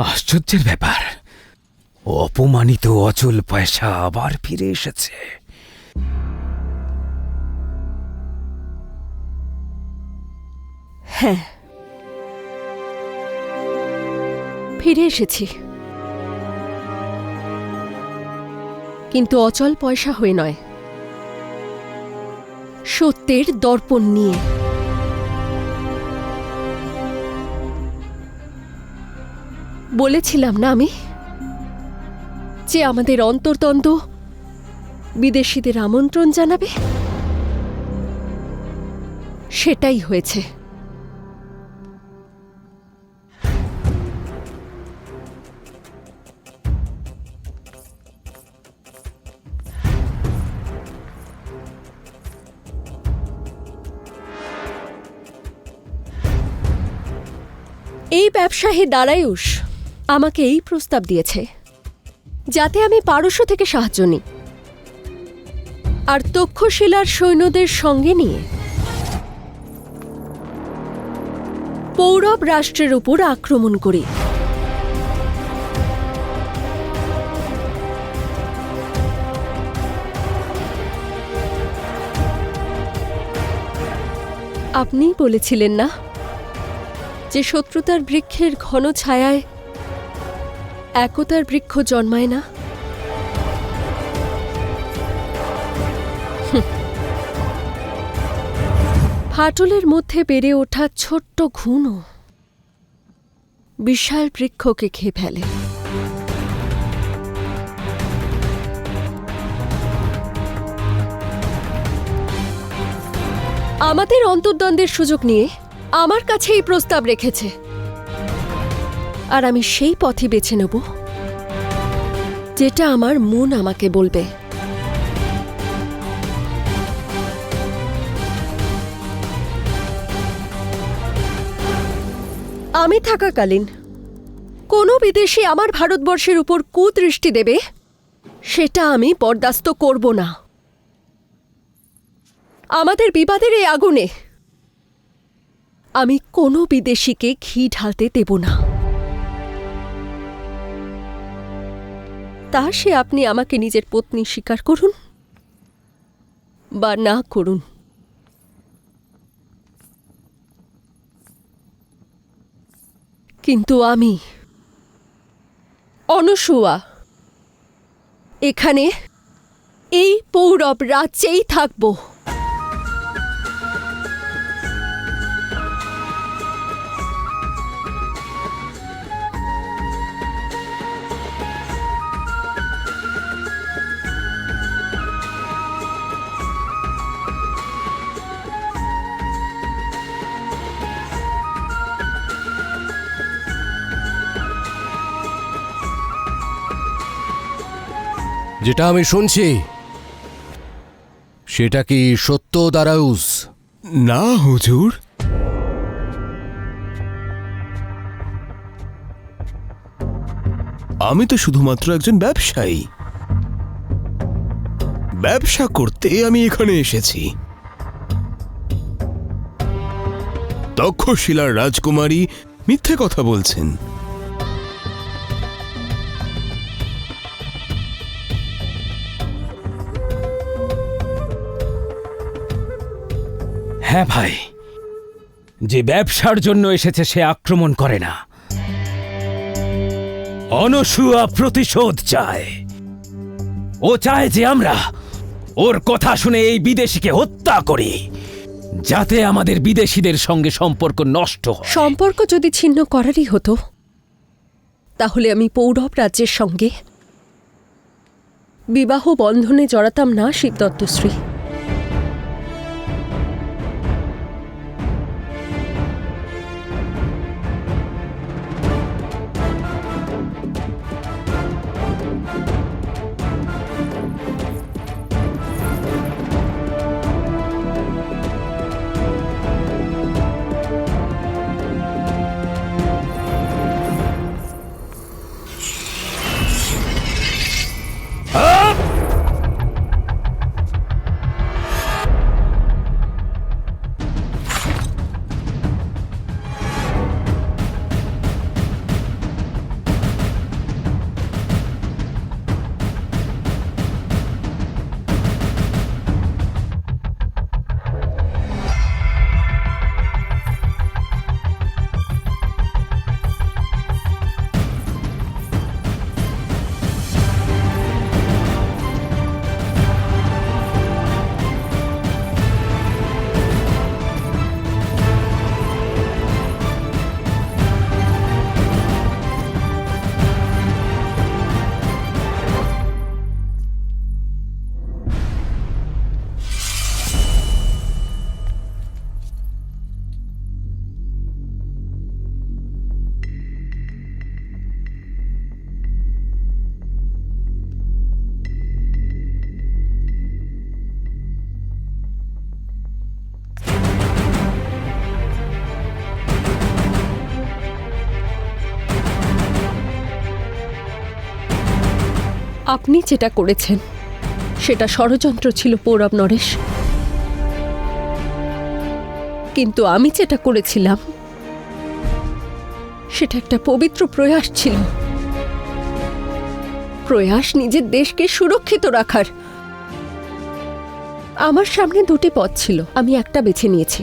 আশ্চর্যের ব্যাপার, অপমানিত অচল পয়সা আবার ফিরে এসেছে। হ্যাঁ, ফিরে এসেছি, কিন্তু অচল পয়সা হয়ে নয়, সত্যের দর্পণ নিয়ে। বলেছিলাম না আমি যে আমাদের অন্তর্দ্বন্দ্ব বিদেশিদের আমন্ত্রণ জানাবে? সেটাই হয়েছে। এই ব্যবসায়ী দারায়ুষ আমাকে এই প্রস্তাব দিয়েছে যাতে আমি পারস্য থেকে সাহায্য নিই আর তক্ষশিলার সৈন্যদের সঙ্গে নিয়ে পৌরব রাষ্ট্রের উপর আক্রমণ করি। আপনিই বলেছিলেন না যে শত্রুতার বৃক্ষের ঘন ছায়ায় একতার বৃক্ষ জন্মায় না? ফাটলের মধ্যে বেড়ে ওঠা ছোট্ট ঘুণও বিশাল বৃক্ষকে খেয়ে ফেলে। আমাদের অন্তর্দ্বন্দ্বের সুযোগ নিয়ে আমার কাছে এই প্রস্তাব রেখেছে, আর আমি সেই পথই বেছে নেব যেটা আমার মন আমাকে বলবে। আমি থাকাকালীন কোনো বিদেশি আমার ভারতবর্ষের উপর কুদৃষ্টি দেবে সেটা আমি বরদাস্ত করব না। আমাদের বিবাদের এই আগুনে আমি কোনো বিদেশিকে ঘি ঢালতে দেব না। তা সে আপনি আমাকে নিজের পত্নী স্বীকার করুন বা না করুন। কিন্তু আমি অনসূয়া এখানে এই পৌরব রাজ্যেই থাকব। যেটা আমি শুনছি সেটা কি সত্য দারায়ুষ? না হুজুর, আমি তো শুধুমাত্র একজন ব্যবসায়ী। ব্যবসা করতে আমি এখানে এসেছি। তক্ষশিলার রাজকুমারী মিথ্যে কথা বলছেন। হ্যাঁ ভাই, যে ব্যবসার জন্য এসেছে সে আক্রমণ করে না। অনসূয়া প্রতিশোধ চায়। ও চায় যে আমরা ওর কথা শুনে এই বিদেশিকে হত্যা করি, যাতে আমাদের বিদেশিদের সঙ্গে সম্পর্ক নষ্ট হয়। সম্পর্ক যদি ছিন্ন করারই হতো তাহলে আমি পৌরব রাজ্যের সঙ্গে বিবাহ বন্ধনে জড়াতাম না শিবদত্তশ্রী। আপনি যেটা করেছেন সেটা ষড়যন্ত্র ছিল পৌরব নরেশ, কিন্তু আমি যেটা করেছিলাম সেটা একটা পবিত্র প্রয়াস ছিল। প্রয়াস নিজের দেশকে সুরক্ষিত রাখার। আমার সামনে দুটি পথ ছিল, আমি একটা বেছে নিয়েছি।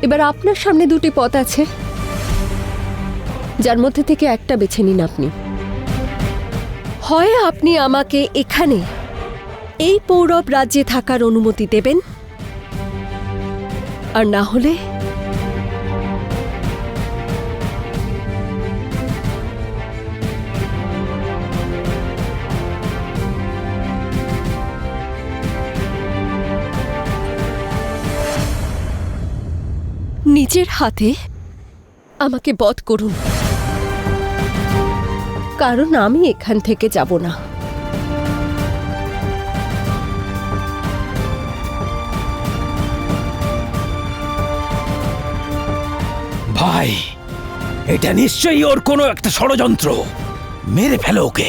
এবার আপনার সামনে দুটি পথ আছে, যার মধ্যে থেকে একটা বেছে নিন আপনি। হয় আপনি আমাকে এখানে এই পৌরব রাজ্যে থাকার অনুমতি দেবেন, আর না হলে নিজের হাতে আমাকে বধ করুন, কারণ আমি এখান থেকে যাব না। ভাই, এটা নিশ্চয়ই ওর কোনো একটা ষড়যন্ত্র। মেরে ফেলো ওকে।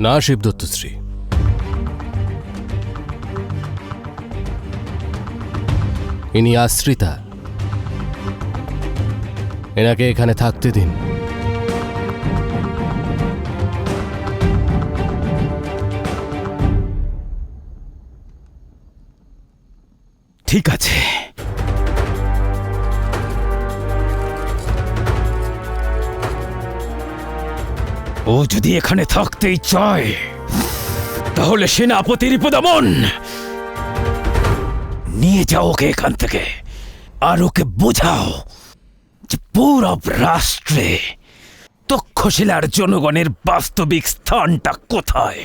না শিবদত্তশ্রী, ইনি আশ্রিতা, এনাকে এখানে থাকতে দিন। ঠিক আছে, ও যদি এখানে থাকতেই চায় তাহলে সেনাপতি রিপুদমন নিয়ে যাও ওকে এখান থেকে, আর ওকে বোঝাও যে পৌরব রাষ্ট্রে তক্ষশিলার জনগণের বাস্তবিক স্থানটা কোথায়।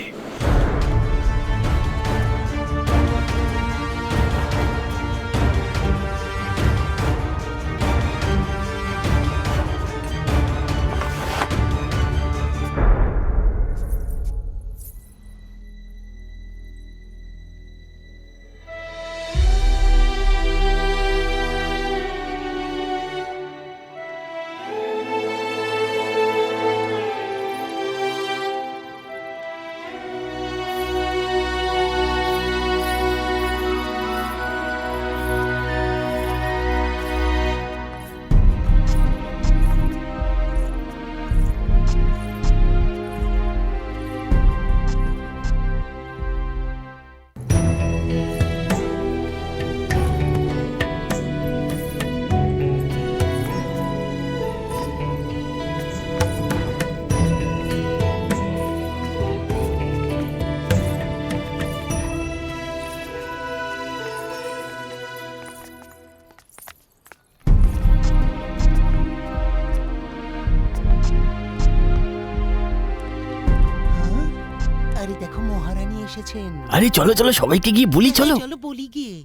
আরে দেখো মহারানী এসেছেন। আরে চলো চলো সবাইকে গিয়ে বলি, চলো। চলো বলি গিয়ে।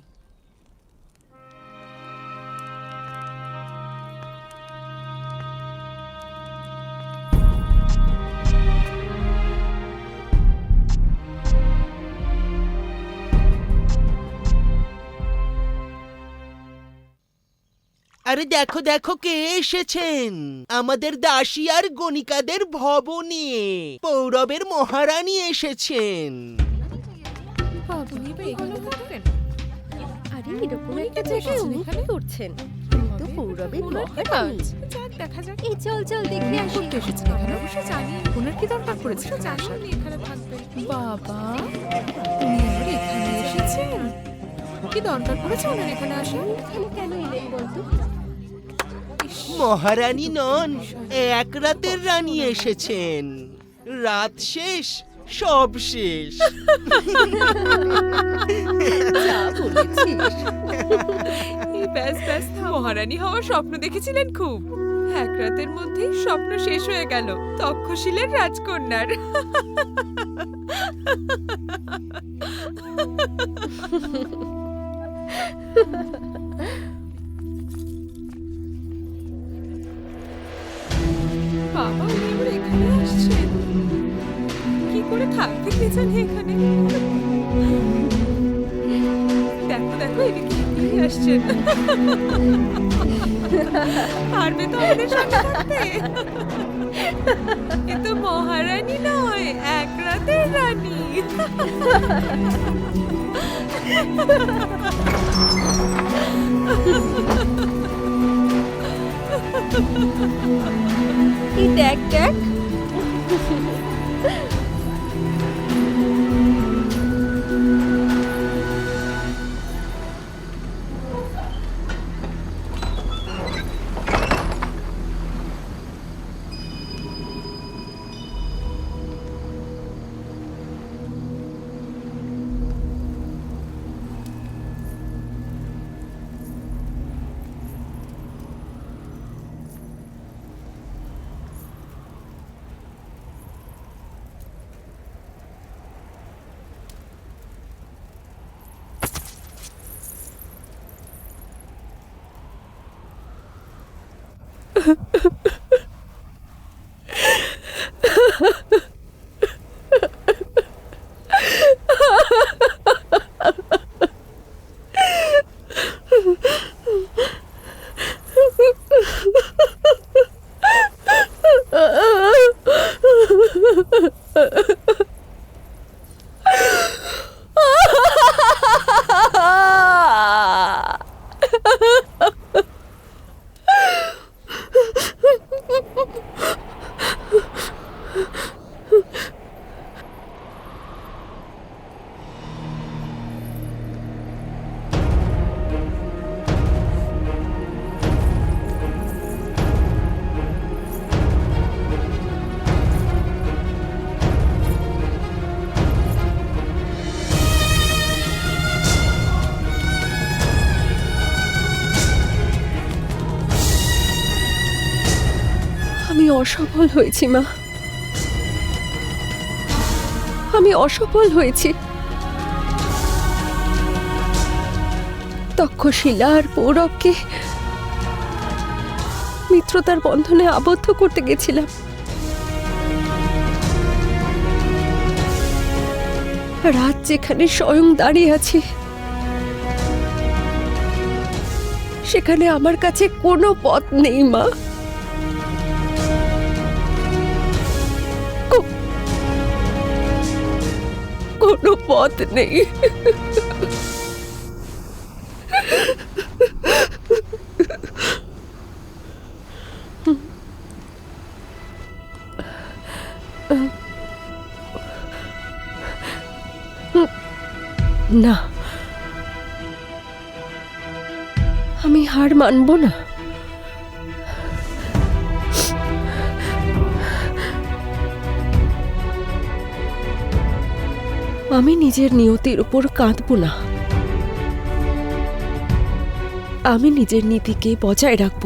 আরে দেখো দেখো কে এসেছেন, আমাদের দাসী আর গণিকাদের ভবনে পৌরবের মহারানী এসেছেন। আরে এরকম একটা জায়গায় উনি কি করছেন? তো পৌরবের মহারাজ। দেখা যাক এই চল চল দেখে আসি। করতে এসেছেন এখানে, অবশ্য জানি ওনার কি দরকার পড়েছে, জানি উনি এখানে থাকবেন। বাবা, উনি আবার এখানে এসেছেন? কি দরকার পড়েছে ওনার এখানে আসা? এখানে কেন এলেন বলতো? মহারানী নন, এক রাতের রানী এসেছেন। রাত শেষ, সব শেষ। এই ব্যাস ব্যাস, মহারানী হওয়ার স্বপ্ন দেখেছিলেন খুব, এক রাতের মধ্যেই স্বপ্ন শেষ হয়ে গেল তক্ষশিলের রাজকন্যার। বাবা, উনি এবার এখানে আসছেন, কি করে থাকতে কে জানে এখানে। দেখো এদিকে এগিয়ে আসছে। পারবে তো আমাদের সঙ্গে থাকতে? এ তো মহারানী নয়, এক রাতের রানী। এই দেখ দেখ, আমি অসফল হয়েছি মা, আমি অসফল হয়েছি। তক্ষশিলা আর পৌরবকে মিত্রতার বন্ধনে আবদ্ধ করতে গেছিলাম। রাত যেখানে স্বয়ং দাঁড়িয়ে আছে, সেখানে আমার কাছে কোনো পথ নেই মা। কোনো পথ নেই। না, আমি হার মানব না। আমি নিজের নিয়তির উপর কাঁদব না। আমি নিজের নীতিকে বজায় রাখব,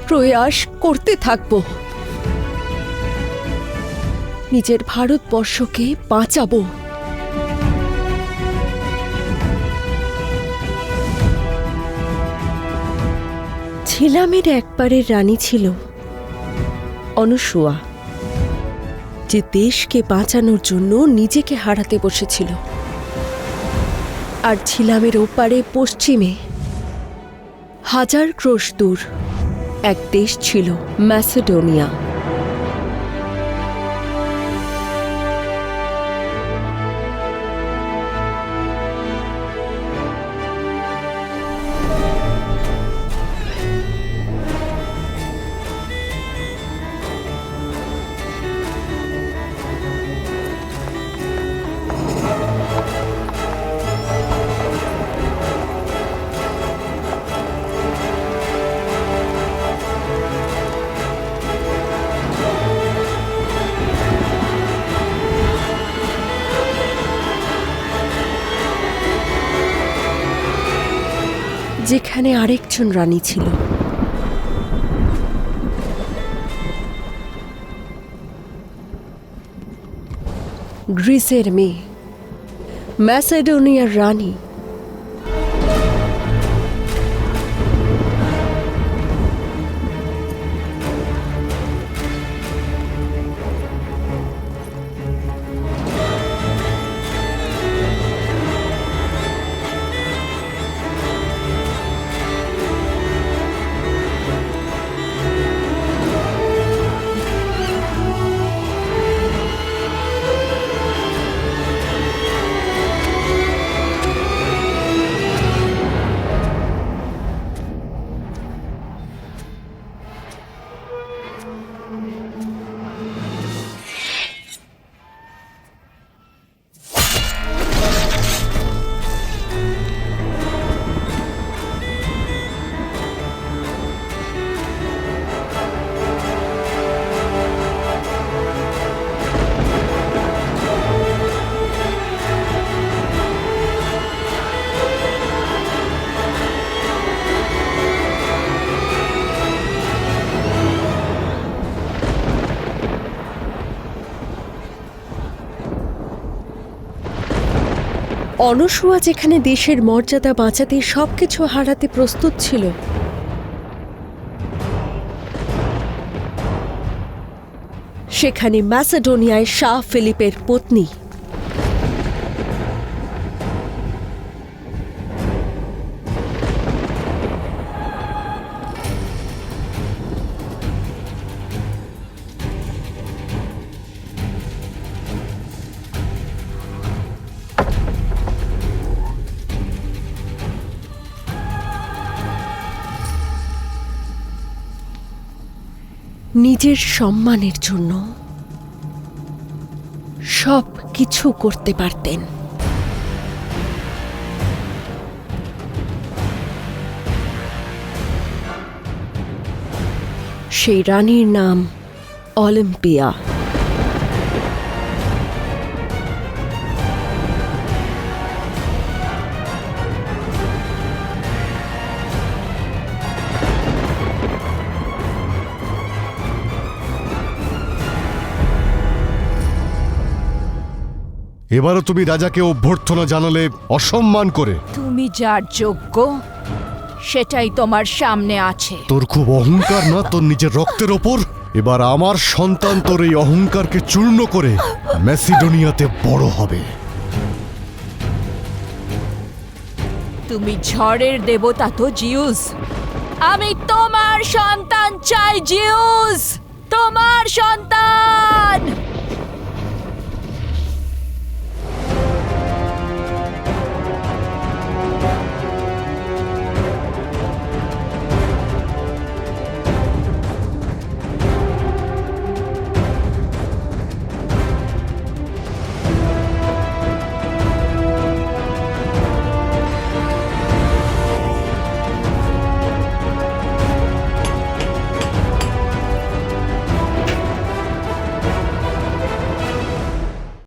প্রয়াস করতে থাকব, নিজের ভারতবর্ষকে বাঁচাবো। ঝিলামের একবারের রানী ছিল অনুসুয়া, যে দেশকে বাঁচানোর জন্য নিজেকে হারাতে বসেছিল। আর ঝিলামের ওপারে পশ্চিমে 1000 ক্রোশ দূর এক দেশ ছিল ম্যাসেডোনিয়া। যেখানে আরেকজন রানী ছিল, গ্রিসের মেয়ে, ম্যাসেডোনিয়ার রানী। অনসূয়া যেখানে দেশের মর্যাদা বাঁচাতে সবকিছু হারাতে প্রস্তুত ছিল, সেখানে ম্যাসেডোনিয়ায় শাহ ফিলিপের পত্নী নিজের সম্মানের জন্য সব কিছু করতে পারতেন। সেই রানীর নাম অলিম্পিয়া। এবারও তুমি রাজাকে অভ্যর্থনা জানালে অসম্মান করে। তুমি যার যোগ্য সেটাই তোমার সামনে আছে। তোর খুব অহংকার না তোর নিজের রক্তের ওপর? এবার আমার সন্তান তোর এই অহংকারকে চূর্ণ করে ম্যাসিডোনিয়াতে বড় হবে। তুমি ঝড়ের দেবতা তো জিউস। আমি তোমার সন্তান চাই জিউস, তোমার সন্তান।